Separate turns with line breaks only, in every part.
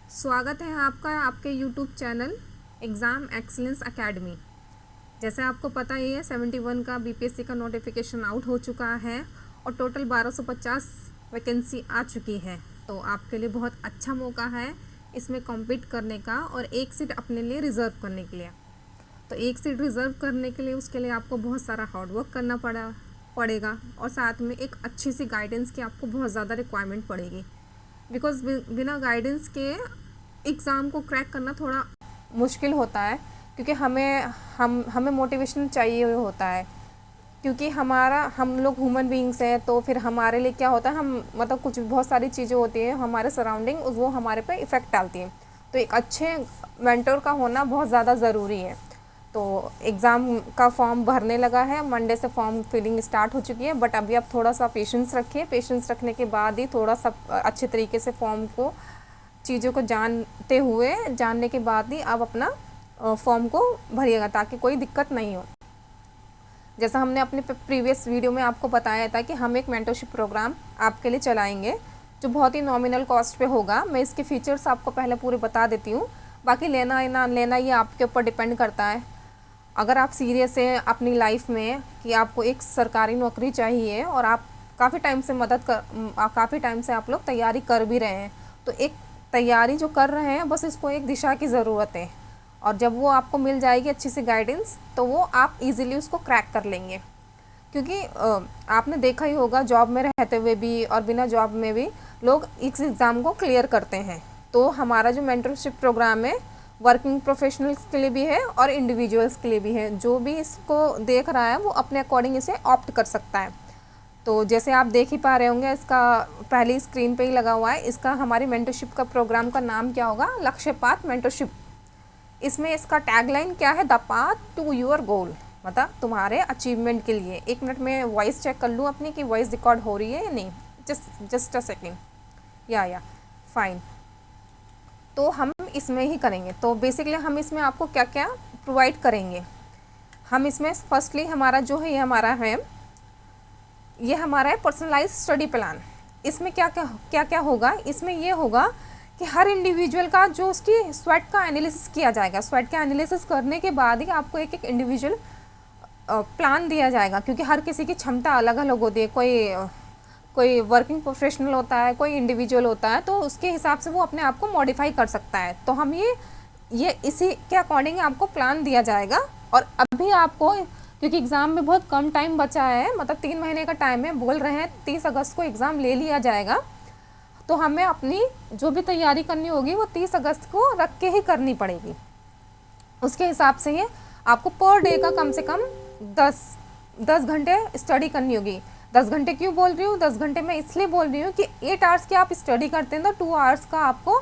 स्वागत है आपका आपके YouTube channel exam excellence academy. जैसे आपको पता ही है 71 का बीपीएससी का नोटिफिकेशन आउट हो चुका है और टोटल 1250 वैकेंसी आ चुकी है। तो आपके लिए बहुत अच्छा मौका है इसमें कॉम्पीट करने का और एक सीट अपने लिए रिज़र्व करने के लिए। तो एक सीट रिज़र्व करने के लिए उसके लिए आपको बहुत सारा हार्डवर्क करना पड़ेगा और साथ में एक अच्छी सी गाइडेंस की आपको बहुत ज़्यादा रिक्वायरमेंट पड़ेगी। बिकॉज बिना गाइडेंस के एग्ज़ाम को क्रैक करना थोड़ा मुश्किल होता है, क्योंकि हमें मोटिवेशन चाहिए होता है, क्योंकि हम लोग ह्यूमन बीइंग्स हैं। तो फिर हमारे लिए क्या होता है, हम मतलब कुछ बहुत सारी चीज़ें होती हैं हमारे सराउंडिंग, वो हमारे पे इफ़ेक्ट डालती हैं। तो एक अच्छे मेंटर का होना बहुत ज़्यादा ज़रूरी है। तो एग्ज़ाम का फॉर्म भरने लगा है, मंडे से फॉर्म फिलिंग स्टार्ट हो चुकी है, बट अभी आप थोड़ा सा पेशेंस रखिए। पेशेंस रखने के बाद ही थोड़ा सा अच्छे तरीके से फॉर्म को, चीज़ों को जानने के बाद ही आप अपना फॉर्म को भरिएगा, ताकि कोई दिक्कत नहीं हो। जैसा हमने अपने प्रीवियस वीडियो में आपको बताया था कि हम एक मेंटरशिप प्रोग्राम आपके लिए चलाएंगे, जो बहुत ही नॉमिनल कॉस्ट पे होगा। मैं इसके फीचर्स आपको पहले पूरे बता देती हूँ, बाकी लेना या ना लेना ये आपके ऊपर डिपेंड करता है। अगर आप सीरियस हैं अपनी लाइफ में कि आपको एक सरकारी नौकरी चाहिए और आप काफ़ी टाइम से आप लोग तैयारी कर भी रहे हैं, तो एक तैयारी जो कर रहे हैं, बस इसको एक दिशा की ज़रूरत है। और जब वो आपको मिल जाएगी अच्छी सी गाइडेंस, तो वो आप इजीली उसको क्रैक कर लेंगे। क्योंकि आपने देखा ही होगा, जॉब में रहते हुए भी और बिना जॉब में भी लोग इस एग्ज़ाम को क्लियर करते हैं। तो हमारा जो मेंटरशिप प्रोग्राम है, वर्किंग प्रोफेशनल्स के लिए भी है और इंडिविजुअल्स के लिए भी है। जो भी इसको देख रहा है वो अपने अकॉर्डिंग इसे ऑप्ट कर सकता है। तो जैसे आप देख ही पा रहे होंगे, इसका पहली स्क्रीन पे ही लगा हुआ है। इसका हमारी मेंटरशिप का प्रोग्राम का नाम क्या होगा, लक्ष्य पाथ मेंटरशिप। इसमें इसका टैगलाइन क्या है, the path to your goal, मतलब तुम्हारे अचीवमेंट के लिए। एक मिनट में वॉइस चेक कर लूँ अपनी कि वॉइस रिकॉर्ड हो रही है या नहीं। Just a second. या फाइन। तो हम इसमें ही करेंगे। तो बेसिकली हम इसमें आपको क्या क्या प्रोवाइड करेंगे। हम इसमें फर्स्टली हमारा जो है, ये हमारा है पर्सनलाइज स्टडी प्लान। इसमें क्या क्या होगा, इसमें ये होगा कि हर इंडिविजुअल का जो उसकी स्वेट का एनालिसिस किया जाएगा। स्वेट का एनालिसिस करने के बाद ही आपको एक इंडिविजुअल प्लान दिया जाएगा, क्योंकि हर किसी की क्षमता अलग अलग होती है। कोई वर्किंग प्रोफेशनल होता है, कोई इंडिविजुअल होता है, तो उसके हिसाब से वो अपने आप को मॉडिफाई कर सकता है। तो हम ये इसी के अकॉर्डिंग आपको प्लान दिया जाएगा। और अभी आपको, क्योंकि एग्ज़ाम में बहुत कम टाइम बचा है, मतलब 3 महीने का टाइम है, बोल रहे हैं 30 अगस्त को एग्ज़ाम ले लिया जाएगा। तो हमें अपनी जो भी तैयारी करनी होगी वो 30 अगस्त को रख के ही करनी पड़ेगी। उसके हिसाब से ही आपको पर डे का कम से कम 10 घंटे स्टडी करनी होगी। 10 घंटे क्यों बोल रही हूँ, 10 घंटे मैं इसलिए बोल रही हूँ कि 8 आवर्स की आप स्टडी करते हैं तो 2 आवर्स का आपको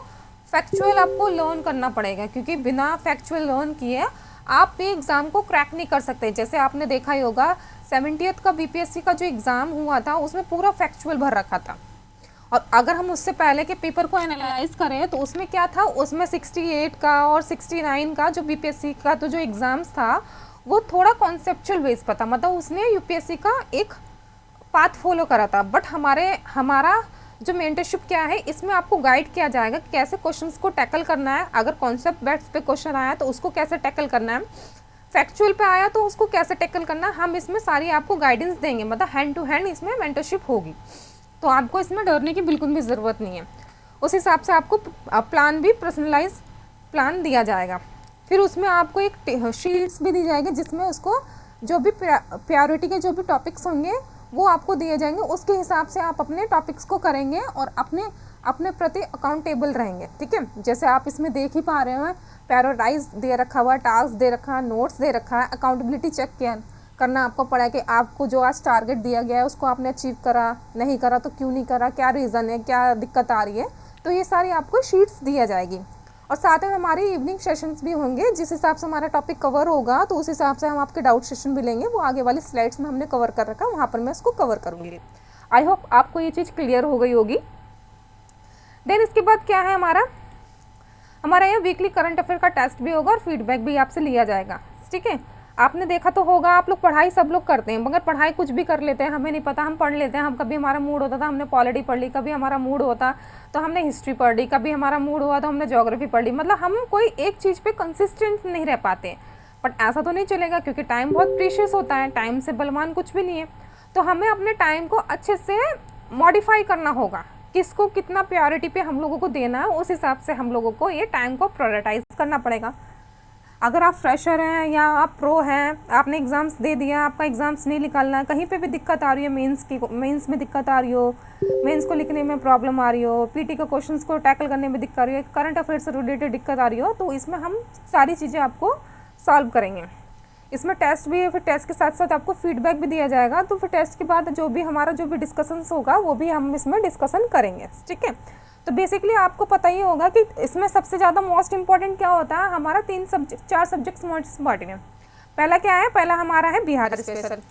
फैक्चुअल आपको लर्न करना पड़ेगा, क्योंकि बिना फैक्चुअल लर्न किए आप भी एग्ज़ाम को क्रैक नहीं कर सकते। जैसे आपने देखा ही होगा, 70th का बीपीएससी का जो एग्ज़ाम हुआ था उसमें पूरा फैक्चुअल भर रखा था। और अगर हम उससे पहले के पेपर को एनालाइज करें तो उसमें क्या था, उसमें 68 का और 69 का जो बीपीएससी का तो जो एग्ज़ाम्स था, वो थोड़ा कॉन्सेप्चुअल बेस पर था। मतलब उसने यूपीएससी का एक पाथ फॉलो करा था। बट हमारा जो मेंटरशिप क्या है, इसमें आपको गाइड किया जाएगा कि कैसे क्वेश्चंस को टैकल करना है। अगर कॉन्सेप्ट बेस्ड पे क्वेश्चन आया तो उसको कैसे टैकल करना है, फैक्चुअल पे आया तो उसको कैसे टैकल करना है, हम इसमें सारी आपको गाइडेंस देंगे। मतलब हैंड टू हैंड इसमें मेंटरशिप होगी। तो आपको इसमें डरने की बिल्कुल भी ज़रूरत नहीं है। उस हिसाब से आपको प्लान भी, पर्सनलाइज प्लान दिया जाएगा। फिर उसमें आपको एक शीट्स भी दी जाएगी, जिसमें उसको जो भी प्रायोरिटी के जो भी टॉपिक्स होंगे वो आपको दिए जाएंगे। उसके हिसाब से आप अपने टॉपिक्स को करेंगे और अपने प्रति अकाउंटेबल रहेंगे। ठीक है, जैसे आप इसमें देख ही पा रहे हैं, प्रायोरिटाइज दे रखा हुआ, टास्क दे रखा है, नोट्स दे रखा है, अकाउंटेबिलिटी चेक करना आपको पड़ा है कि आपको जो आज टारगेट दिया गया है उसको आपने अचीव करा, नहीं करा तो क्यों नहीं करा, क्या रीज़न है, क्या दिक्कत आ रही है। तो ये सारी आपको शीट्स दिया जाएगी। और साथ में हमारी इवनिंग सेशंस भी होंगे, जिस हिसाब से हमारा टॉपिक कवर होगा तो उस हिसाब से हम आपके डाउट सेशन भी लेंगे। वो आगे वाली स्लाइड्स में हमने कवर कर रखा है, वहाँ पर मैं इसको कवर करूँगी। आई होप आपको ये चीज़ क्लियर हो गई होगी। देन इसके बाद क्या है, हमारा यहाँ वीकली करंट अफेयर का टेस्ट भी होगा और फीडबैक भी आपसे लिया जाएगा। ठीक है, आपने देखा तो होगा, आप लोग पढ़ाई सब लोग करते हैं, मगर पढ़ाई कुछ भी कर लेते हैं, हमें नहीं पता, हम पढ़ लेते हैं। हम कभी हमारा मूड होता था हमने पॉलिटी पढ़ ली, कभी हमारा मूड होता तो हमने हिस्ट्री पढ़ ली, कभी हमारा मूड हुआ तो हमने ज्योग्राफी पढ़ ली। मतलब हम कोई एक चीज़ पे कंसिस्टेंट नहीं रह पाते। बट ऐसा तो नहीं चलेगा, क्योंकि टाइम बहुत प्रीशियस होता है, टाइम से बलवान कुछ भी नहीं है। तो हमें अपने टाइम को अच्छे से मॉडिफाई करना होगा, किसको कितना प्रायोरिटी पे हम लोगों को देना है, उस हिसाब से हम लोगों को ये टाइम को प्रायोरिटाइज करना पड़ेगा। अगर आप फ्रेशर हैं या आप प्रो हैं, आपने एग्ज़ाम्स दे दिया, आपका एग्ज़ाम्स नहीं निकालना है, कहीं पे भी दिक्कत आ रही है, मेंस में दिक्कत आ रही हो, मेंस को लिखने में प्रॉब्लम आ रही हो, पीटी के क्वेश्चंस को टैकल करने में दिक्कत आ रही हो, करंट अफेयर से रिलेटेड दिक्कत आ रही हो, तो इसमें हम सारी चीज़ें आपको सॉल्व करेंगे। इसमें टेस्ट भी है, फिर टेस्ट के साथ साथ आपको फीडबैक भी दिया जाएगा। तो फिर टेस्ट के बाद जो भी डिस्कशंस होगा वो भी हम इसमें डिस्कशन करेंगे, ठीक है। तो बेसिकली आपको पता ही होगा कि इसमें सबसे ज़्यादा मोस्ट इंपॉर्टेंट क्या होता है, हमारा 4 सब्जेक्ट्स मोस्ट इंपॉर्टेंट है। पहला क्या है, पहला हमारा है बिहार स्पेशल,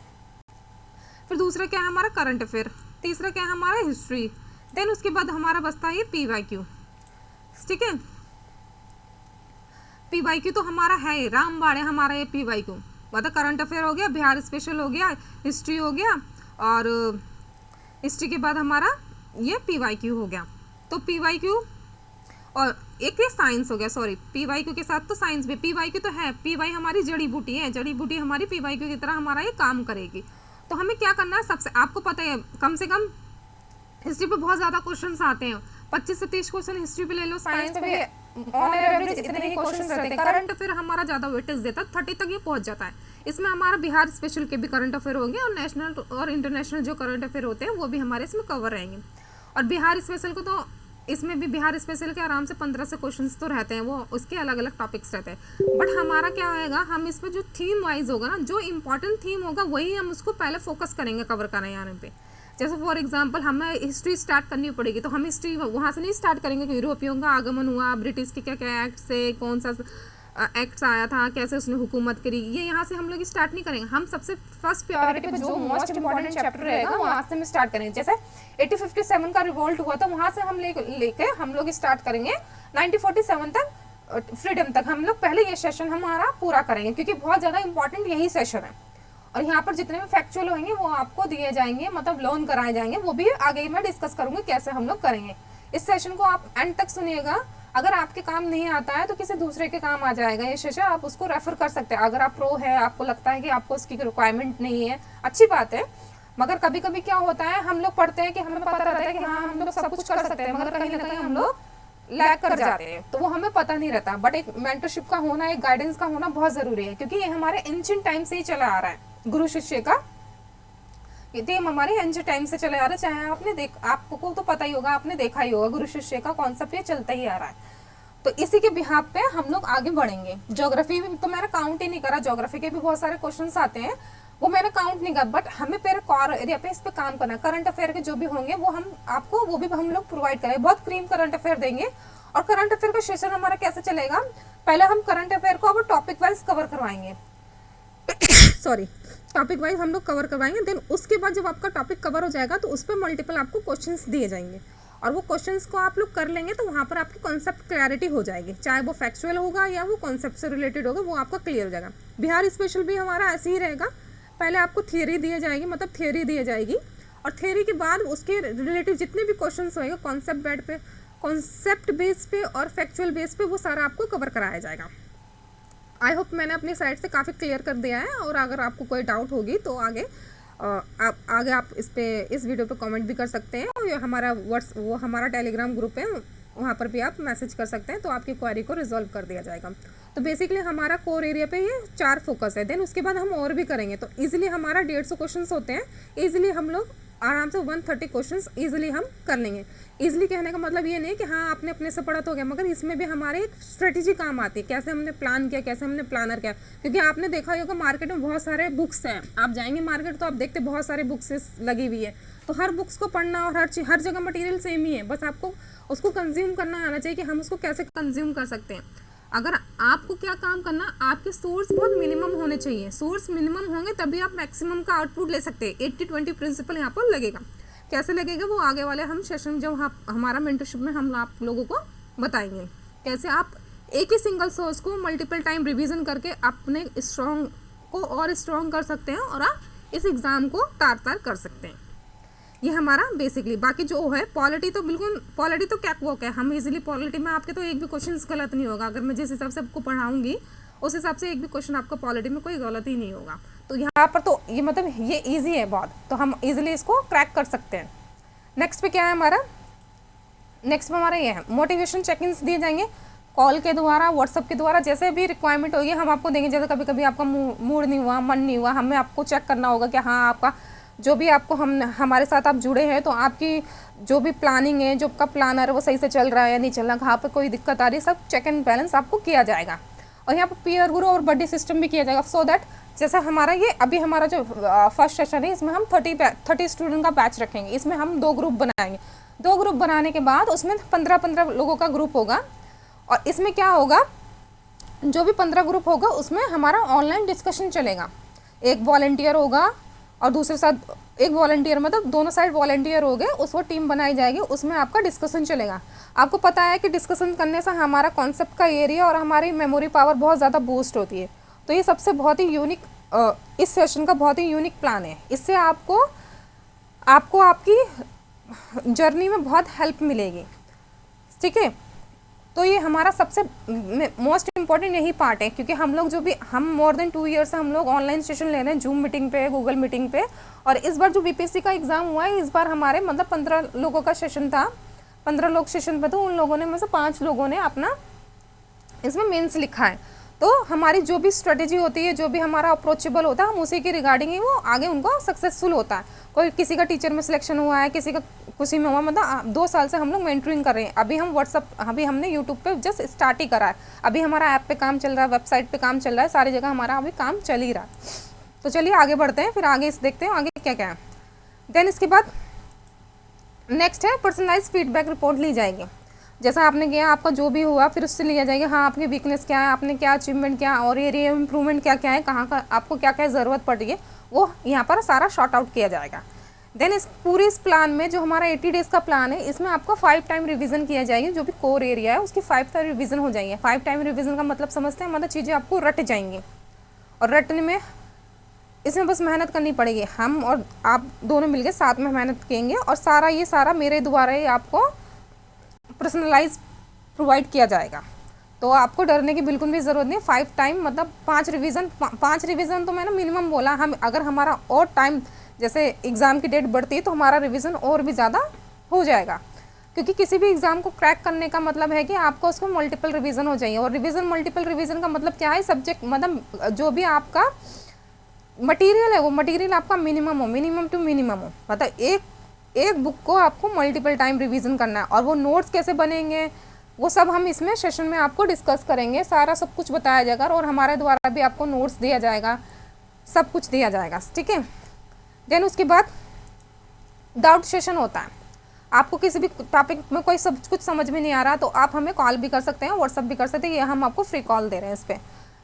फिर दूसरा क्या है हमारा करंट अफेयर, तीसरा क्या है हमारा हिस्ट्री, देन उसके बाद हमारा बचता है ये PYQ, ठीक है। PYQ तो हमारा है ही, रामबाण है हमारा ये PYQ। मतलब करंट अफेयर हो गया, बिहार स्पेशल हो गया, हिस्ट्री हो गया, और हिस्ट्री के बाद हमारा ये PYQ हो गया। तो PYQ और एक ये साइंस हो गया, सॉरी PYQ के साथ तो साइंस भी, PYQ तो है, PY हमारी जड़ी बूटी है, जड़ी बूटी हमारी PYQ की तरह हमारा ये काम करेगी। तो हमें क्या करना है, सबसे आपको पता है कम से कम हिस्ट्री पे बहुत ज़्यादा क्वेश्चन आते हैं, 25 से 30 क्वेश्चन हिस्ट्री पे ले लो, साइंस पे भी ऑन एवरेज इतने ही क्वेश्चन रहते हैं। करंट अफेयर हमारा ज़्यादा वेटेज देता है, 30 तक ये पहुंच जाता है। इसमें हमारा बिहार स्पेशल के भी करंट अफेयर होंगे, और नेशनल और इंटरनेशनल जो करंट अफेयर होते हैं वो भी हमारे इसमें कवर रहेंगे। और बिहार स्पेशल को तो इसमें भी बिहार स्पेशल के आराम से 15 से क्वेश्चंस तो रहते हैं, वो उसके अलग अलग टॉपिक्स रहते हैं। बट हमारा क्या होएगा, हम इसमें जो थीम वाइज होगा ना, जो इंपॉर्टेंट थीम होगा वही हम उसको पहले फोकस करेंगे कवर करने यहाँ पे। जैसे फॉर एग्जांपल हमें हिस्ट्री स्टार्ट करनी पड़ेगी, तो हम हिस्ट्री वहाँ से नहीं स्टार्ट करेंगे कि यूरोपियों का आगमन हुआ, ब्रिटिश के क्या क्या एक्ट से, कौन सा एक्ट्स आया था, कैसे उसने हुकूमत करी, ये यहाँ से हम लोग स्टार्ट नहीं करेंगे। हम सबसे फर्स्ट प्रायोरिटी पे जो मोस्ट इंपॉर्टेंट चैप्टर रहेगा वहाँ से हम स्टार्ट करेंगे। जैसे 1857 का रिवोल्ट हुआ था, वहाँ से हम लेके हम लोग स्टार्ट करेंगे 1947 तक, फ्रीडम तक हम लोग पहले ये सेशन हमारा पूरा करेंगे, क्योंकि बहुत ज़्यादा इंपॉर्टेंट यही सेशन है। और यहाँ पर जितने भी फैक्चुअल होंगे वो आपको दिए जाएंगे, मतलब लर्न कराए जाएंगे, वो भी आगे मैं डिस्कस करूँगी कैसे हम लोग करेंगे। इस सेशन को आप एंड तक सुनिएगा, अगर आपके काम नहीं आता है तो किसी दूसरे के काम आ जाएगा ये सेशन, आप उसको रेफर कर सकते हैं। अगर आप प्रो है, आपको लगता है कि आपको उसकी रिक्वायरमेंट नहीं है, अच्छी बात है, मगर कभी कभी क्या होता है, हम लोग पढ़ते हैं कि हमें पता रहता है कि हाँ हम लोग सब कुछ कर सकते हैं, मगर कहीं ना कहीं हम लोग लैग कर जाते हैं, तो वो हमें पता नहीं रहता। बट एक मेंटरशिप का होना, एक गाइडेंस का होना बहुत ज़रूरी है, क्योंकि ये हमारे एंशिएंट टाइम से ही चला आ रहा है, गुरु शिष्य का ये थीम हमारे एंशिएंट टाइम से चले आ रहा है। चाहे आपने आपको तो पता ही होगा, आपने देखा ही होगा, गुरु शिष्य का कॉन्सेप्ट ये चलता ही आ रहा है। तो इसी के बिहाफ पे हम लोग आगे बढ़ेंगे। ज्योग्राफी तो मैंने काउंट ही नहीं करा, ज्योग्राफी के भी बहुत सारे क्वेश्चंस आते हैं, वो मैंने काउंट नहीं करा, बट हमें पेर कॉर एरिया पे इस पे काम करना है। करंट अफेयर के जो भी होंगे वो हम आपको वो भी हम लोग प्रोवाइड करेंगे, बहुत क्रीम करंट अफेयर देंगे। और करंट अफेयर का सेशन हमारा कैसे चलेगा, पहले हम करंट अफेयर को अब टॉपिक वाइज कवर करवाएंगे सॉरी टॉपिक वाइज हम लोग कवर करवाएंगे। देन उसके बाद जब आपका टॉपिक कवर हो जाएगा तो उस पर मल्टीपल आपको क्वेश्चंस दिए जाएंगे, और वो क्वेश्चंस को आप लोग कर लेंगे तो वहाँ पर आपकी कॉन्सेप्ट क्लैरिटी हो जाएगी, चाहे वो फैक्चुअल होगा या वो कॉन्सेप्ट से रिलेटेड होगा, वो आपका क्लियर हो जाएगा। बिहार स्पेशल भी हमारा ऐसे ही रहेगा, पहले आपको थियरी दी जाएगी, मतलब थियरी दी जाएगी, और थियरी के बाद उसके रिलेटिव जितने भी क्वेश्चन होंगे कॉन्सेप्ट बेस पे और फैक्चुअल बेस पे, वो सारा आपको कवर कराया जाएगा। आई होप मैंने अपनी साइड से काफ़ी क्लियर कर दिया है, और अगर आपको कोई डाउट होगी तो आगे आप इस वीडियो पे कमेंट भी कर सकते हैं, और वो हमारा टेलीग्राम ग्रुप है, वहाँ पर भी आप मैसेज कर सकते हैं, तो आपकी क्वेरी को रिजॉल्व कर दिया जाएगा। तो बेसिकली हमारा कोर एरिया पे ये 4 फोकस है। देन उसके बाद हम और भी करेंगे, तो इजीली हमारा 150 क्वेश्चंस होते हैं, इजीली हम लोग आराम से 130 क्वेश्चंस इजीली हम कर लेंगे। इजीली कहने का मतलब ये नहीं कि हाँ आपने अपने से पढ़ा तो हो गया, मगर इसमें भी हमारे एक स्ट्रेटेजी काम आती है, कैसे हमने प्लान किया, कैसे हमने प्लानर किया। क्योंकि आपने देखा होगा मार्केट में बहुत सारे बुक्स हैं, आप जाएंगे मार्केट तो आप देखते बहुत सारे बुक्स लगी हुई है, तो हर बुक्स को पढ़ना और हर जगह मटेरियल सेम ही है, बस आपको उसको कंज्यूम करना आना चाहिए कि हम उसको कैसे कंज्यूम कर सकते हैं। अगर आपको क्या काम करना, आपके सोर्स बहुत मिनिमम होने चाहिए, सोर्स मिनिमम होंगे तभी आप मैक्सिमम का आउटपुट ले सकते हैं। 80-20 प्रिंसिपल यहाँ पर लगेगा, कैसे लगेगा वो आगे वाले हम सेशन जब हमारा मेंटरशिप में हम आप लोगों को बताएंगे, कैसे आप एक ही सिंगल सोर्स को मल्टीपल टाइम रिवीजन करके अपने स्ट्रॉन्ग को और स्ट्रॉन्ग कर सकते हैं और आप इस एग्ज़ाम को तार कर सकते हैं। ये हमारा बेसिकली, बाकी जो है पॉलिटी तो बिल्कुल, पॉलिटी तो कैटवॉक है, हम इजीली पॉलिटी में आपके तो एक भी क्वेश्चन गलत नहीं होगा। अगर मैं जिस हिसाब से आपको पढ़ाऊंगी उस हिसाब से एक भी क्वेश्चन आपका पॉलिटी में कोई गलत ही नहीं होगा। तो यहाँ पर तो ये मतलब ये ईजी है बहुत, तो हम ईजिली इसको क्रैक कर सकते हैं। नेक्स्ट पे क्या है हमारा, नेक्स्ट में हमारा ये है मोटिवेशन चेक-इन्स दिए जाएंगे कॉल के द्वारा, व्हाट्सअप के द्वारा, जैसे भी रिक्वायरमेंट होगी हम आपको देंगे। जैसे कभी कभी आपका मूड नहीं हुआ, मन नहीं हुआ, हमें आपको चेक करना होगा कि हाँ आपका जो भी आपको हमारे साथ आप जुड़े हैं तो आपकी जो भी प्लानिंग है, जो आपका प्लानर है वो सही से चल रहा है या नहीं चल रहा, कहाँ पर कोई दिक्कत आ रही है, सब चेक एंड बैलेंस आपको किया जाएगा। और यहाँ पर पीयर गुरु और बडी सिस्टम भी किया जाएगा, सो दैट जैसा हमारा ये अभी हमारा जो फर्स्ट सेशन है इसमें हम 30 स्टूडेंट का बैच रखेंगे। इसमें हम 2 ग्रुप बनाएंगे, 2 ग्रुप बनाने के बाद उसमें 15 लोगों का ग्रुप होगा। और इसमें क्या होगा, जो भी 15 ग्रुप होगा उसमें हमारा ऑनलाइन डिस्कशन चलेगा। एक वॉलंटियर होगा और दूसरे साथ एक वॉलंटियर, मतलब दोनों साइड वॉलंटियर हो गए, उसको टीम बनाई जाएगी, उसमें आपका डिस्कशन चलेगा। आपको पता है कि डिस्कशन करने से हमारा कॉन्सेप्ट का एरिया और हमारी मेमोरी पावर बहुत ज़्यादा बूस्ट होती है। तो ये सबसे बहुत ही यूनिक, इस सेशन का बहुत ही यूनिक प्लान है। इससे आपको आपकी जर्नी में बहुत हेल्प मिलेगी, ठीक है। तो ये हमारा सबसे मोस्ट इम्पॉर्टेंट यही पार्ट है, क्योंकि हम लोग जो भी हम मोर देन 2 ईयर से हम लोग ऑनलाइन सेशन ले रहे हैं, जूम मीटिंग पे, गूगल मीटिंग पे। और इस बार जो बीपीएससी का एग्ज़ाम हुआ है, इस बार हमारे मतलब 15 लोगों का सेशन था, 15 लोग सेशन पे, तो उन लोगों ने में से 5 लोगों ने अपना इसमें मेंस लिखा है। तो हमारी जो भी स्ट्रेटेजी होती है, जो भी हमारा अप्रोचेबल होता है, हम उसी के रिगार्डिंग ही वो आगे उनको सक्सेसफुल होता है। कोई किसी का टीचर में सिलेक्शन हुआ है, किसी का खुशी में हुआ, मतलब 2 साल से हम लोग मेंटरिंग कर रहे हैं। अभी हम अभी हमने यूट्यूब पे जस्ट स्टार्ट ही करा है, अभी हमारा ऐप पे काम चल रहा है, वेबसाइट पे काम चल रहा है, सारी जगह हमारा अभी काम चल ही रहा है। तो चलिए आगे बढ़ते हैं, फिर आगे देखते हैं आगे क्या क्या है। देन इसके बाद नेक्स्ट है पर्सनलाइज फीडबैक रिपोर्ट ली जाएगी। जैसा आपने किया, आपका जो भी हुआ, फिर उससे लिया जाएगा हाँ आपकी वीकनेस क्या है, आपने क्या अचीवमेंट क्या और एरिया इम्प्रूवमेंट क्या क्या है, कहाँ का आपको क्या क्या ज़रूरत पड़ रही है, वो यहाँ पर सारा शॉर्ट आउट किया जाएगा। देन इस प्लान में जो हमारा 80 डेज़ का प्लान है, इसमें आपको 5 टाइम रिवीजन किया जाएगी। जो भी कोर एरिया है उसकी 5 टाइम रिवीजन हो जाएंगे। 5 टाइम रिवीजन का मतलब समझते हैं, मतलब चीज़ें आपको रट जाएंगी, और रटने में इसमें बस मेहनत करनी पड़ेगी। हम और आप दोनों मिलकर साथ में मेहनत करेंगे, और सारा मेरे द्वारा ही आपको पर्सनलाइज प्रोवाइड किया जाएगा। तो आपको डरने की बिल्कुल भी ज़रूरत नहीं। 5 टाइम मतलब 5 रिवीजन तो मैंने मिनिमम बोला। हम अगर हमारा और टाइम जैसे एग्ज़ाम की डेट बढ़ती है तो हमारा रिवीजन और भी ज़्यादा हो जाएगा, क्योंकि किसी भी एग्ज़ाम को क्रैक करने का मतलब है कि आपको उसको मल्टीपल रिवीजन हो जाइए। और मल्टीपल रिवीजन का मतलब क्या है, सब्जेक्ट मतलब जो भी आपका मटेरियल है वो मटेरियल आपका मिनिमम टू मिनिमम हो। मतलब एक बुक को आपको मल्टीपल टाइम रिवीजन करना है। और वो नोट्स कैसे बनेंगे वो सब हम इसमें सेशन में आपको डिस्कस करेंगे, सारा सब कुछ बताया जाएगा, और हमारे द्वारा भी आपको नोट्स दिया जाएगा, सब कुछ दिया जाएगा, ठीक है। देन उसके बाद डाउट सेशन होता है। आपको किसी भी टॉपिक में कोई सब कुछ समझ में नहीं आ रहा तो आप हमें कॉल भी कर सकते हैं, व्हाट्सअप भी कर सकते हैं, ये हम आपको फ्री कॉल दे रहे हैं इस पर,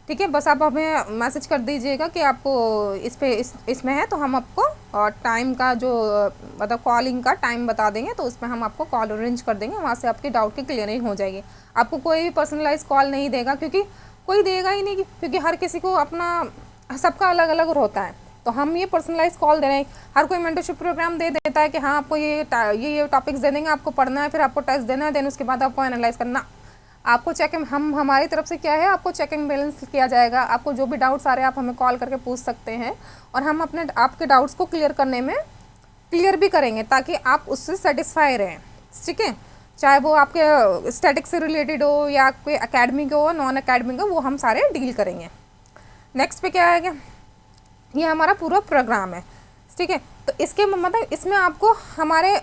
ठीक है। बस आप हमें मैसेज कर दीजिएगा कि आपको इसमें है, तो हम आपको टाइम का जो मतलब कॉलिंग का टाइम बता देंगे, तो उसमें हम आपको कॉल अरेंज कर देंगे, वहाँ से आपके डाउट की क्लियरिंग हो जाएगी। आपको कोई भी पर्सनलाइज कॉल नहीं देगा, क्योंकि कोई देगा ही नहीं, क्योंकि हर किसी को अपना सबका अलग अलग होता है। तो हम ये पर्सनलाइज कॉल दे रहे हैं। हर कोई मेंटरशिप प्रोग्राम दे देता है कि हाँ आपको ये टॉपिक्स दे देंगे, आपको पढ़ना है, फिर आपको टेस्ट देना है, देन उसके बाद आपको एनालाइज करना। आपको हम हमारी तरफ से क्या है, आपको चेकिंग बैलेंस किया जाएगा। आपको जो भी डाउट्स आ रहे हैं आप हमें कॉल करके पूछ सकते हैं, और हम आपके डाउट्स को क्लियर भी करेंगे, ताकि आप उससे सेटिस्फाई रहें, ठीक है। चाहे वो आपके स्टैटिक से रिलेटेड हो या कोई एकेडमिक हो, नॉन एकेडमिक हो, वो हम सारे डील करेंगे। नेक्स्ट पे क्या आएगा, ये हमारा पूरा प्रोग्राम है, ठीक है। तो इसके मतलब इसमें आपको हमारे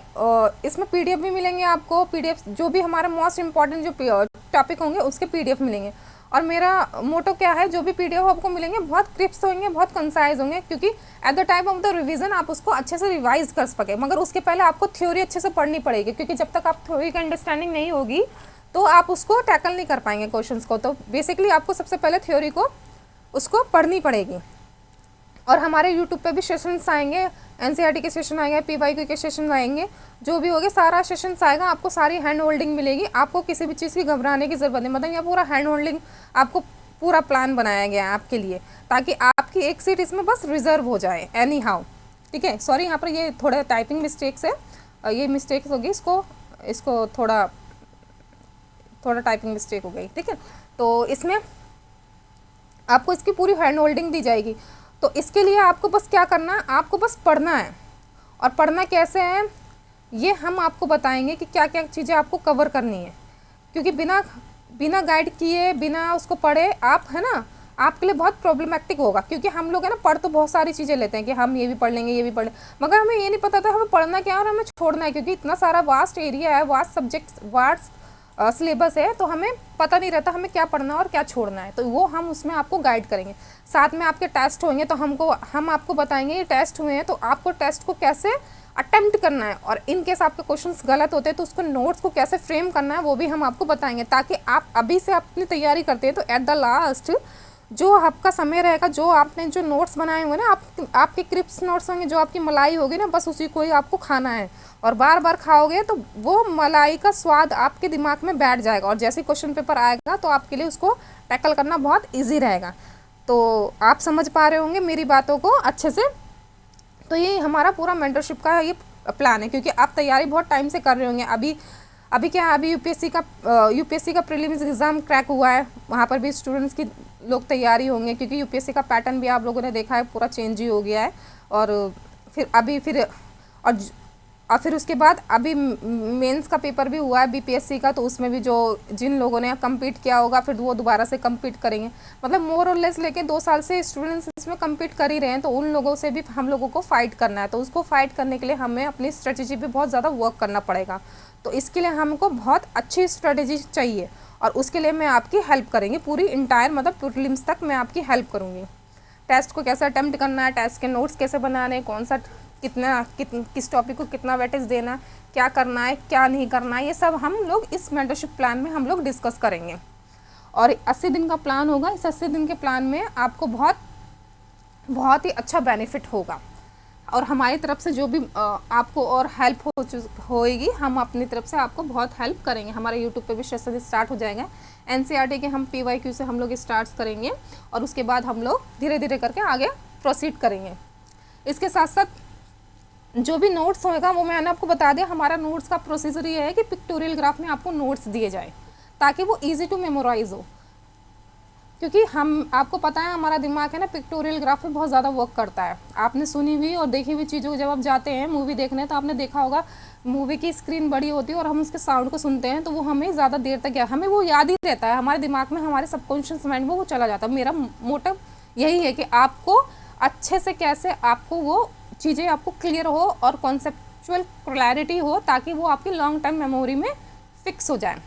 इसमें पीडीएफ भी मिलेंगे। आपको पीडीएफ जो भी हमारे मोस्ट इम्पॉर्टेंट जो टॉपिक होंगे उसके पीडीएफ मिलेंगे। और मेरा मोटो क्या है, जो भी पीडीएफ आपको मिलेंगे बहुत क्रिप्स होंगे, बहुत कंसाइज होंगे, क्योंकि at the time of the revision आप उसको अच्छे से रिवाइज कर सकें। मगर उसके पहले आपको थ्योरी अच्छे से पढ़नी पड़ेगी, क्योंकि जब तक आप थ्योरी की अंडरस्टैंडिंग नहीं होगी तो आप उसको टैकल नहीं कर पाएंगे क्वेश्चंस को। तो बेसिकली आपको सबसे पहले थ्योरी को उसको पढ़नी पड़ेगी। और हमारे यूट्यूब पे भी सेशंस आएंगे, एनसीईआरटी के सेशन आएंगे, पीवाईक्यू के सेशन आएंगे, जो भी होगे सारा सेशंस आएगा। आपको सारी हैंड होल्डिंग मिलेगी, आपको किसी भी चीज़ की घबराने की ज़रूरत नहीं। मतलब यह पूरा हैंड होल्डिंग आपको पूरा प्लान बनाया गया है आपके लिए, ताकि आप आपकी एक सीट इसमें बस रिजर्व हो जाए एनी हाउ, ठीक है। सॉरी यहाँ पर ये थोड़ा टाइपिंग मिस्टेक्स है, ये मिस्टेक्स होगी, इसको थोड़ा टाइपिंग मिस्टेक हो गई, ठीक है। तो इसमें आपको इसकी पूरी हैंड होल्डिंग दी जाएगी। तो इसके लिए आपको बस क्या करना है, आपको बस पढ़ना है। और पढ़ना कैसे है ये हम आपको बताएंगे कि क्या क्या चीज़ें आपको कवर करनी है, क्योंकि बिना गाइड किए, बिना उसको पढ़े आप, है ना, आपके लिए बहुत प्रॉब्लमेटिक होगा। क्योंकि हम लोग है ना पढ़ तो बहुत सारी चीज़ें लेते हैं कि हम ये भी पढ़ लेंगे, ये भी पढ़ लेंगे, मगर हमें ये नहीं पता था हमें पढ़ना क्या है और हमें छोड़ना है। क्योंकि इतना सारा वास्ट एरिया है, वास्ट सब्जेक्ट, वास्ट सिलेबस है, तो हमें पता नहीं रहता हमें क्या पढ़ना है और क्या छोड़ना है। तो वो हम उसमें आपको गाइड करेंगे। साथ में आपके टेस्ट होंगे, तो हम आपको बताएंगे ये टेस्ट हुए हैं तो आपको टेस्ट को कैसे अटेम्प्ट करना है, और इन केस आपके क्वेश्चंस गलत होते हैं तो उसको नोट्स को कैसे फ्रेम करना है वो भी हम आपको बताएंगे, ताकि आप अभी से अपनी तैयारी करते हैं तो एट द लास्ट जो आपका समय रहेगा, जो आपने जो नोट्स बनाए होंगे ना, आपके क्रिप्स नोट्स होंगे, जो आपकी मलाई होगी ना, बस उसी को ही आपको खाना है। और बार बार खाओगे तो वो मलाई का स्वाद आपके दिमाग में बैठ जाएगा, और जैसे क्वेश्चन पेपर आएगा तो आपके लिए उसको टैकल करना बहुत ईजी रहेगा। तो आप समझ पा रहे होंगे मेरी बातों को अच्छे से। तो ये हमारा पूरा मेंटरशिप का ये प्लान है, क्योंकि आप तैयारी बहुत टाइम से कर रहे होंगे। अभी क्या है, अभी यूपीएससी का प्रीलिम्स एग्ज़ाम क्रैक हुआ है, वहाँ पर भी स्टूडेंट्स की लोग तैयारी होंगे, क्योंकि यूपीएससी का पैटर्न भी आप लोगों ने देखा है पूरा चेंज ही हो गया है। और फिर उसके बाद अभी मेंस का पेपर भी हुआ है बीपीएससी का, तो उसमें भी जिन लोगों ने कम्पीट किया होगा फिर वो दोबारा से कम्पीट करेंगे। मतलब मोर और लेस लेके 2 साल से स्टूडेंट्स इसमें कम्पीट कर ही रहे हैं, तो उन लोगों से भी हम लोगों को फाइट करना है। तो उसको फाइट करने के लिए हमें अपनी स्ट्रेटेजी पे बहुत ज़्यादा वर्क करना पड़ेगा। तो इसके लिए हमको बहुत अच्छी स्ट्रेटेजी चाहिए, और उसके लिए मैं आपकी हेल्प करेंगी पूरी इंटायर, मतलब प्रीलिम्स तक मैं आपकी हेल्प करूँगी। टेस्ट को कैसे अटेम्प्ट करना है, टेस्ट के नोट्स कैसे बनाने, कौन सा किस टॉपिक को कितना वेटेज देना, क्या करना है क्या नहीं करना है, ये सब हम लोग इस मेंटरशिप प्लान में हम लोग डिस्कस करेंगे। और 80 दिन का प्लान होगा। इस 80 दिन के प्लान में आपको बहुत ही अच्छा बेनिफिट होगा, और हमारी तरफ से जो भी आपको और हेल्प होएगी, हम अपनी तरफ से आपको बहुत हेल्प करेंगे। हमारे यूट्यूब पे भी सेशन स्टार्ट हो जाएगा एनसीईआरटी के, हम पीवाईक्यू से हम लोग स्टार्ट करेंगे, और उसके बाद हम लोग धीरे धीरे करके आगे प्रोसीड करेंगे। इसके साथ साथ जो भी नोट्स होएगा वो मैंने आपको बता दिया। हमारा नोट्स का प्रोसीजर ये है कि पिक्टोरियल ग्राफ में आपको नोट्स दिए जाए ताकि वो इजी टू मेमोराइज हो, क्योंकि आपको पता है हमारा दिमाग है ना पिक्टोरियल ग्राफ में बहुत ज़्यादा वर्क करता है। आपने सुनी हुई और देखी हुई चीज़ों को, जब आप जाते हैं मूवी देखने तो आपने देखा होगा मूवी की स्क्रीन बड़ी होती है और हम उसके साउंड को सुनते हैं, तो वो हमें ज़्यादा देर तक हमें वो याद ही रहता है, हमारे दिमाग में, हमारे सबकॉन्शियस माइंड में वो चला जाता है। मेरा मोटिव यही है कि आपको अच्छे से कैसे आपको वो चीज़ें आपको क्लियर हो और कॉन्सेप्चुअल क्लैरिटी हो, ताकि वो आपकी लॉन्ग टाइम मेमोरी में फिक्स हो जाए।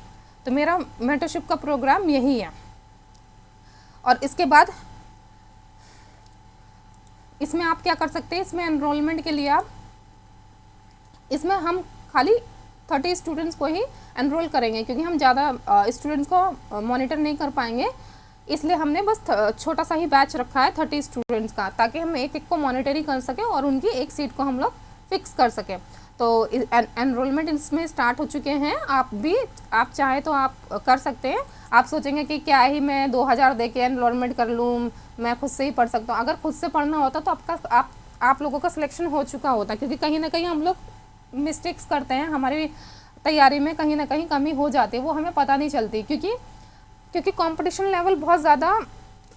तो मेरा मेंटरशिप का प्रोग्राम यही है। और इसके बाद इसमें आप क्या कर सकते हैं, इसमें एनरोलमेंट के लिए इसमें हम खाली 30 स्टूडेंट्स को ही एनरोल करेंगे, क्योंकि हम ज़्यादा स्टूडेंट्स को मॉनिटर नहीं कर पाएंगे, इसलिए हमने बस छोटा सा ही बैच रखा है 30 स्टूडेंट्स का, ताकि हम एक को मॉनिटरी कर सकें और उनकी एक सीट को हम लोग फिक्स कर सकें। तो एनरोलमेंट इसमें स्टार्ट हो चुके हैं। आप चाहे तो आप कर सकते हैं। आप सोचेंगे कि क्या ही मैं 2000 दे के एनरोलमेंट कर लूँ, मैं खुद से ही पढ़ सकता हूँ। अगर खुद से पढ़ना होता तो आप लोगों का सिलेक्शन हो चुका होता, क्योंकि कहीं ना कहीं हम लोग मिस्टेक्स करते हैं, हमारी तैयारी में कहीं ना कहीं कमी हो जाती है, वो हमें पता नहीं चलती, क्योंकि कंपटीशन लेवल बहुत ज़्यादा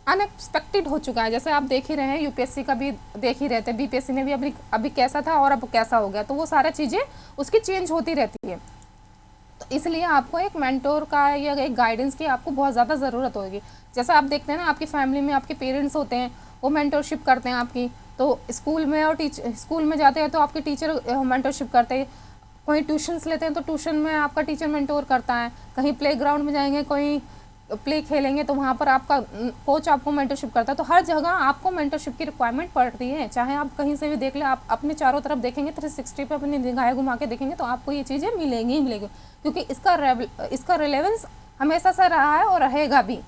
अनएक्सपेक्टेड हो चुका है। जैसे आप देख ही रहे हैं, यूपीएससी का भी देख ही रहते हैं, बीपीएससी ने भी अभी कैसा था और अब कैसा हो गया, तो वो सारा चीज़ें उसकी चेंज होती रहती है। तो इसलिए आपको एक मेंटोर का या एक गाइडेंस की आपको बहुत ज़्यादा ज़रूरत होगी। जैसे आप देखते हैं ना, आपकी फैमिली में आपके पेरेंट्स होते हैं, वो मेंटोरशिप करते हैं आपकी। तो स्कूल में और स्कूल में जाते हैं तो आपके टीचर मेंटोरशिप करते हैं, कोई ट्यूशन्स लेते हैं तो ट्यूशन में आपका टीचर मेंटोर करता है, कहीं प्लेग्राउंड में जाएंगे, कोई प्ले खेलेंगे तो वहाँ पर आपका कोच आपको मेंटरशिप करता है। तो हर जगह आपको मेंटरशिप की रिक्वायरमेंट पड़ती है, चाहे आप कहीं से भी देख लें, आप अपने चारों तरफ देखेंगे 360 पे अपनी निगाहें घुमा के देखेंगे तो आपको ये चीज़ें मिलेंगी ही मिलेंगी, क्योंकि इसका रिलेवेंस हमेशा से रहा है और रहेगा भी,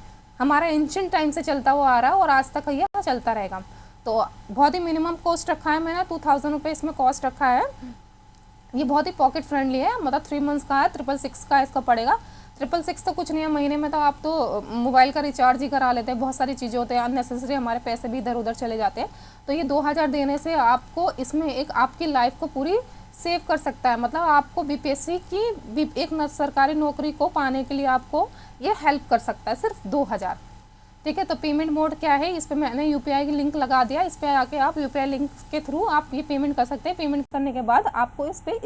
हमारा एंशिएंट टाइम से चलता हुआ आ रहा है और आज तक यह चलता रहेगा। तो बहुत ही मिनिमम कॉस्ट रखा है मैंने, 2000 रुपये इसमें कॉस्ट रखा है। ये बहुत ही पॉकेट फ्रेंडली है, मतलब 3 मंथ्स का है, 666 का इसका पड़ेगा। 666 तो कुछ नहीं है, महीने में तो आप तो मोबाइल का रिचार्ज ही करा लेते हैं, बहुत सारी चीज़ें होते हैं, अननेसेसरी हमारे पैसे भी इधर उधर चले जाते हैं। तो ये 2000 देने से आपको इसमें एक आपकी लाइफ को पूरी सेव कर सकता है। मतलब आपको बीपीएससी की एक सरकारी नौकरी को पाने के लिए आपको ये हेल्प कर सकता है, सिर्फ 2000। ठीक है, तो पेमेंट मोड क्या है, इस पर मैंने यूपीआई की लिंक लगा दिया, इस पर आके आप यूपीआई लिंक के थ्रू आप ये पेमेंट कर सकते हैं। पेमेंट करने के बाद आपको इस पे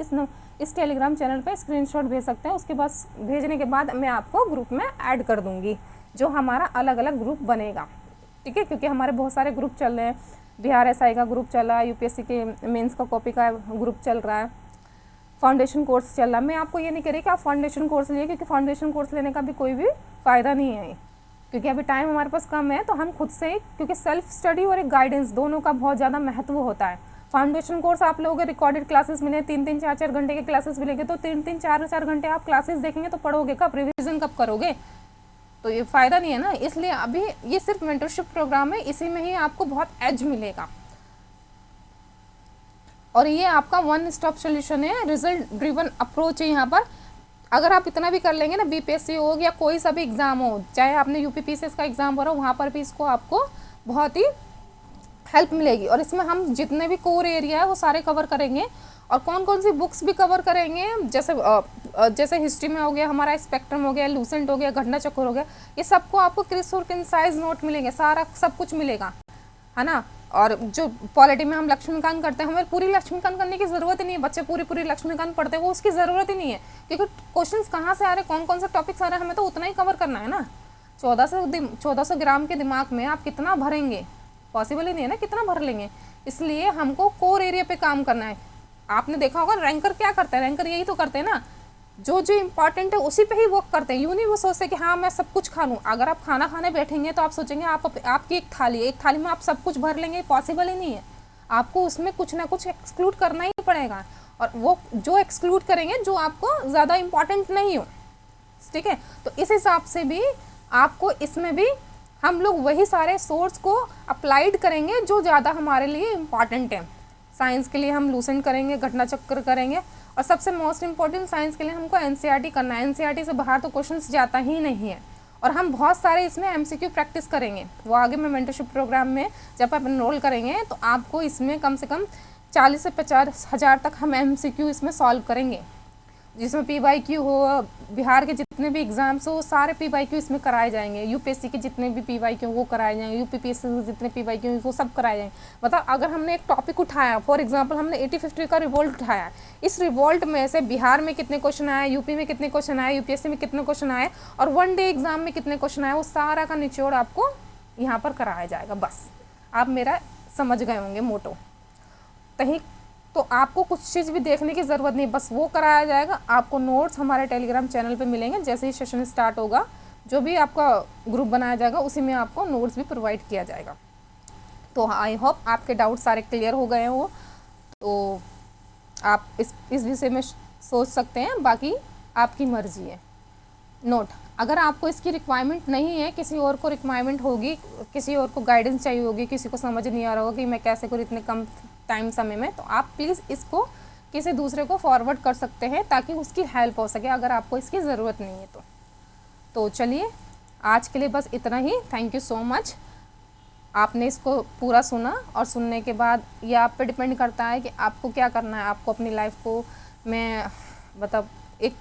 इस टेलीग्राम चैनल पे स्क्रीनशॉट भेज सकते हैं। उसके बाद भेजने के बाद मैं आपको ग्रुप में ऐड कर दूंगी, जो हमारा अलग अलग ग्रुप बनेगा। ठीक है, क्योंकि हमारे बहुत सारे ग्रुप चल रहे हैं, बिहार एसआई का ग्रुप चल रहा है, यूपीएससी के मेंस का कॉपी का ग्रुप चल रहा है, फाउंडेशन कोर्स चल रहा है। मैं आपको ये नहीं कह रही कि आप फाउंडेशन कोर्स लिए, क्योंकि फाउंडेशन कोर्स लेने का भी कोई भी फ़ायदा नहीं है, क्योंकि अभी टाइम हमारे पास कम है। तो हम खुद से, क्योंकि सेल्फ स्टडी और एक गाइडेंस दोनों का बहुत ज़्यादा महत्व होता है। फाउंडेशन कोर्स आप लोगों के रिकॉर्डेड क्लासेस मिले, 3-3, 4-4 घंटे के क्लासेस मिलेंगे, तो 3-3, 4-4 घंटे आप क्लासेस देखेंगे तो पढ़ोगे कब, रिविजन कब करोगे, तो ये फ़ायदा नहीं है ना। इसलिए अभी ये सिर्फ मेंटरशिप प्रोग्राम है, इसी में ही आपको बहुत एज मिलेगा, और ये आपका वन स्टॉप सोल्यूशन है, रिजल्ट ड्रिवन अप्रोच है यहाँ पर। अगर आप इतना भी कर लेंगे ना, बीपीएससी हो या कोई सा भी एग्ज़ाम हो, चाहे आपने यूपीपीसीएस का एग्ज़ाम भरा, वहाँ पर भी इसको आपको बहुत ही हेल्प मिलेगी। और इसमें हम जितने भी कोर एरिया है वो सारे कवर करेंगे, और कौन कौन सी बुक्स भी कवर करेंगे, जैसे हिस्ट्री में हो गया हमारा स्पेक्ट्रम हो गया, लूसेंट हो गया, घटना चक्र हो गया, ये सबको आपको क्रिस और कंसाइज नोट मिलेंगे, सारा सब कुछ मिलेगा, है ना। और जो पॉलिटी में हम लक्ष्मीकांत करते हैं, हमें पूरी लक्ष्मीकांत करने की ज़रूरत ही नहीं है। बच्चे पूरी लक्ष्मीकांत पढ़ते हैं, वो उसकी ज़रूरत ही नहीं है, क्योंकि क्वेश्चंस कहाँ से आ रहे हैं, कौन कौन से टॉपिक्स आ रहे हैं, हमें तो उतना ही कवर करना है ना। 1400 ग्राम के दिमाग में आप कितना भरेंगे, पॉसिबल ही नहीं है ना, कितना भर लेंगे। इसलिए हमको कोर एरिया पे काम करना है। आपने देखा होगा रैंकर क्या करते हैं, रैंकर यही तो करते हैं ना, जो जो इम्पॉर्टेंट है उसी पे ही वर्क करते हैं। यूँ नहीं वो सोचते कि हाँ मैं सब कुछ खा लूँ। अगर आप खाना खाने बैठेंगे तो आप सोचेंगे आपकी एक थाली में आप सब कुछ भर लेंगे, पॉसिबल ही नहीं है। आपको उसमें कुछ ना कुछ एक्सक्लूड करना ही पड़ेगा, और वो जो एक्सक्लूड करेंगे जो आपको ज़्यादा इम्पॉर्टेंट नहीं हो। ठीक है, तो इस हिसाब से भी आपको इसमें भी हम लोग वही सारे सोर्स को अप्लाइड करेंगे जो ज़्यादा हमारे लिए इम्पॉर्टेंट है। साइंस के लिए हम लूसेंट करेंगे, घटना चक्र करेंगे, और सबसे मोस्ट इम्पॉर्टेंट साइंस के लिए हमको एनसीईआरटी करना है। एनसीईआरटी से बाहर तो क्वेश्चंस जाता ही नहीं है, और हम बहुत सारे इसमें एमसीक्यू प्रैक्टिस करेंगे। वो आगे मैं मेंटरशिप प्रोग्राम में जब आप एनरोल करेंगे तो आपको इसमें कम से कम 40 से 50 हज़ार तक हम एमसीक्यू इसमें सॉल्व करेंगे, जिसमें पीवाईक्यू हो, बिहार के जितने भी एग्जाम्स हो सारे पीवाईक्यू इसमें कराए जाएंगे, यूपीएससी के जितने भी पीवाईक्यू वो कराए जाएंगे, यूपीपीएससी के जितने पीवाईक्यू वो सब कराए जाएंगे। मतलब अगर हमने एक टॉपिक उठाया, फॉर एग्जांपल हमने 80-50 का रिवोल्ट उठाया, इस रिवोल्ट में से बिहार में कितने क्वेश्चन आए, यूपी में कितने क्वेश्चन आए, यूपीएससी में कितने क्वेश्चन आए, और वन डे एग्जाम में कितने क्वेश्चन आए, वो सारा का निचोड़ आपको यहाँ पर कराया जाएगा। बस आप मेरा समझ गए होंगे मोटो। तो आपको कुछ चीज़ भी देखने की ज़रूरत नहीं, बस वो कराया जाएगा। आपको नोट्स हमारे टेलीग्राम चैनल पे मिलेंगे, जैसे ही सेशन स्टार्ट होगा जो भी आपका ग्रुप बनाया जाएगा उसी में आपको नोट्स भी प्रोवाइड किया जाएगा। तो आई होप आपके डाउट सारे क्लियर हो गए हो, तो आप इस विषय में सोच सकते हैं, बाकी आपकी मर्जी है। नोट, अगर आपको इसकी रिक्वायरमेंट नहीं है, किसी और को रिक्वायरमेंट होगी, किसी और को गाइडेंस चाहिए होगी, किसी को समझ नहीं आ रहा होगा कि मैं कैसे करूँ इतने कम टाइम समय में, तो आप प्लीज़ इसको किसी दूसरे को फॉरवर्ड कर सकते हैं ताकि उसकी हेल्प हो सके, अगर आपको इसकी ज़रूरत नहीं है तो चलिए आज के लिए बस इतना ही। Thank you so much. आपने इसको पूरा सुना, और सुनने के बाद ये आप पे डिपेंड करता है कि आपको क्या करना है। आपको अपनी लाइफ को मतलब एक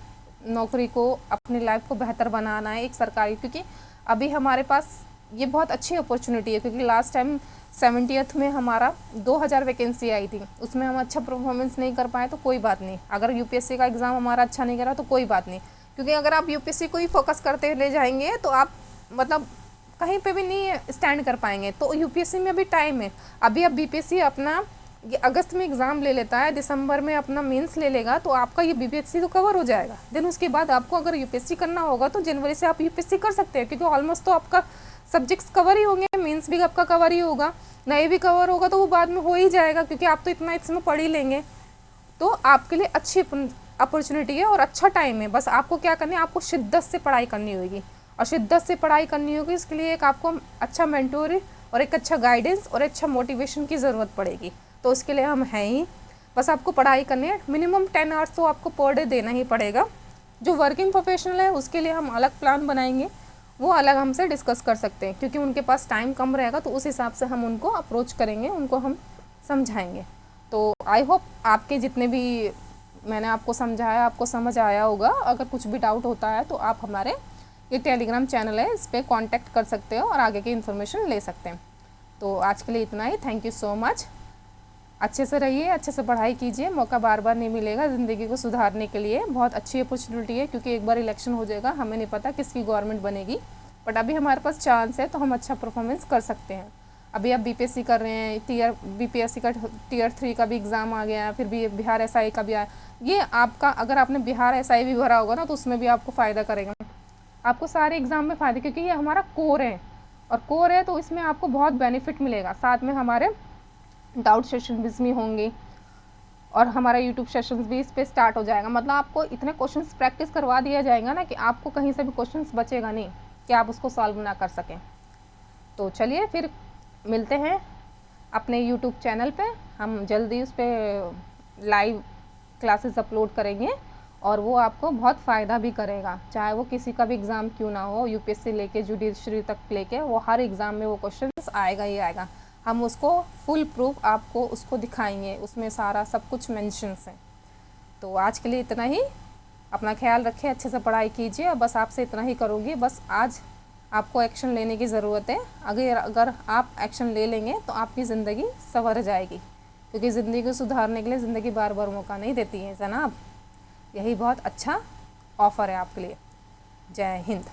नौकरी को, अपनी लाइफ को बेहतर बनाना है, एक सरकारी, क्योंकि अभी हमारे पास ये बहुत अच्छी अपॉर्चुनिटी है, क्योंकि लास्ट टाइम 70th में हमारा 2000 वैकेंसी आई थी, उसमें हम अच्छा परफॉर्मेंस नहीं कर पाए तो कोई बात नहीं। अगर यूपीएससी का एग्ज़ाम हमारा अच्छा नहीं करा तो कोई बात नहीं, क्योंकि अगर आप यूपीएससी को ही फोकस करते ले जाएंगे तो आप मतलब कहीं पे भी नहीं स्टैंड कर पाएंगे। तो यूपीएससी में अभी टाइम है। अभी अब बीपीएससी अपना ये अगस्त में एग्ज़ाम ले लेता है, दिसंबर में अपना मेंस ले लेगा, तो आपका ये बीपीएससी तो कवर हो जाएगा। देन उसके बाद आपको अगर यूपीएससी करना होगा तो जनवरी से आप यूपीएससी कर सकते हैं, क्योंकि ऑलमोस्ट तो आपका सब्जेक्ट्स कवर ही होंगे, मेंस भी आपका कवर ही होगा, नए भी कवर होगा, तो वो बाद में हो ही जाएगा, क्योंकि आप तो इतना इसमें पढ़ ही लेंगे। तो आपके लिए अच्छी अपॉर्चुनिटी है और अच्छा टाइम है। बस आपको क्या करना है, आपको शिद्दत से पढ़ाई करनी होगी, और शिद्दत से पढ़ाई करनी होगी। इसके लिए एक आपको अच्छा मेंटोर और एक अच्छा गाइडेंस और अच्छा मोटिवेशन की ज़रूरत पड़ेगी। तो उसके लिए हम हैं ही, बस आपको पढ़ाई करनी है। मिनिमम 10 आवर्स तो आपको पर डे देना ही पड़ेगा, जो वर्किंग प्रोफेशनल है उसके लिए हम अलग प्लान बनाएंगे, वो अलग हमसे डिस्कस कर सकते हैं, क्योंकि उनके पास टाइम कम रहेगा, तो उस हिसाब से हम उनको अप्रोच करेंगे, उनको हम समझाएंगे। तो आई होप आपके जितने भी मैंने आपको समझाया आपको समझ आया होगा। अगर कुछ भी डाउट होता है तो आप हमारे ये टेलीग्राम चैनल है, इस पर कॉन्टैक्ट कर सकते हो और आगे की इन्फॉर्मेशन ले सकते हैं। तो आज के लिए इतना ही। Thank you so much. अच्छे से रहिए, अच्छे से पढ़ाई कीजिए, मौका बार बार नहीं मिलेगा ज़िंदगी को सुधारने के लिए। बहुत अच्छी अपॉर्चुनिटी है, क्योंकि एक बार इलेक्शन हो जाएगा, हमें नहीं पता किसकी गवर्नमेंट बनेगी, बट अभी हमारे पास चांस है, तो हम अच्छा परफॉर्मेंस कर सकते हैं। अभी आप बीपीएससी कर रहे हैं, बीपीएससी का टीयर 3 का भी एग्ज़ाम आ गया, फिर भी बिहार एसआई का भी आया। ये आपका, अगर आपने बिहार एसआई भी भरा होगा ना, तो उसमें भी आपको फ़ायदा करेगा, आपको सारे एग्ज़ाम में फ़ायदा, क्योंकि ये हमारा कोर है, और कोर है तो इसमें आपको बहुत बेनिफिट मिलेगा। साथ में हमारे डाउट सेशन भी होंगे, और हमारा यूट्यूब सेशंस भी इस पर स्टार्ट हो जाएगा। मतलब आपको इतने क्वेश्चंस प्रैक्टिस करवा दिया जाएगा ना, कि आपको कहीं से भी क्वेश्चंस बचेगा नहीं कि आप उसको सॉल्व ना कर सकें। तो चलिए फिर मिलते हैं अपने यूट्यूब चैनल पे। हम जल्दी उस पर लाइव क्लासेस अपलोड करेंगे, और वो आपको बहुत फ़ायदा भी करेगा, चाहे वो किसी का भी एग्ज़ाम क्यों ना हो, यूपीएससी लेके जुडिशरी तक लेके, वो हर एग्ज़ाम में वो क्वेश्चंस आएगा ही आएगा। हम उसको फुल प्रूफ आपको उसको दिखाएंगे, उसमें सारा सब कुछ मेंशंस है। तो आज के लिए इतना ही। अपना ख्याल रखें, अच्छे से पढ़ाई कीजिए, और बस आपसे इतना ही करूँगी। बस आज आपको एक्शन लेने की ज़रूरत है। अगर आप एक्शन ले लेंगे तो आपकी ज़िंदगी संवर जाएगी, क्योंकि ज़िंदगी को सुधारने के लिए ज़िंदगी बार बार मौका नहीं देती है जनाब। यही बहुत अच्छा ऑफ़र है आपके लिए। जय हिंद।